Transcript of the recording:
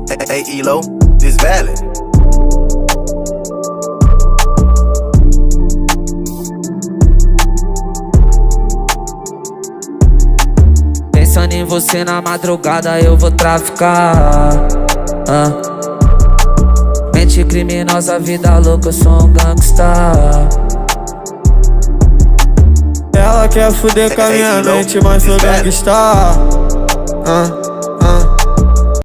Hey, Elo, this valid. Pensando em você na madrugada eu vou traficar. Mente criminosa, vida louca, eu sou um gangsta. Ela quer fuder com a minha mente, mas sou gangsta.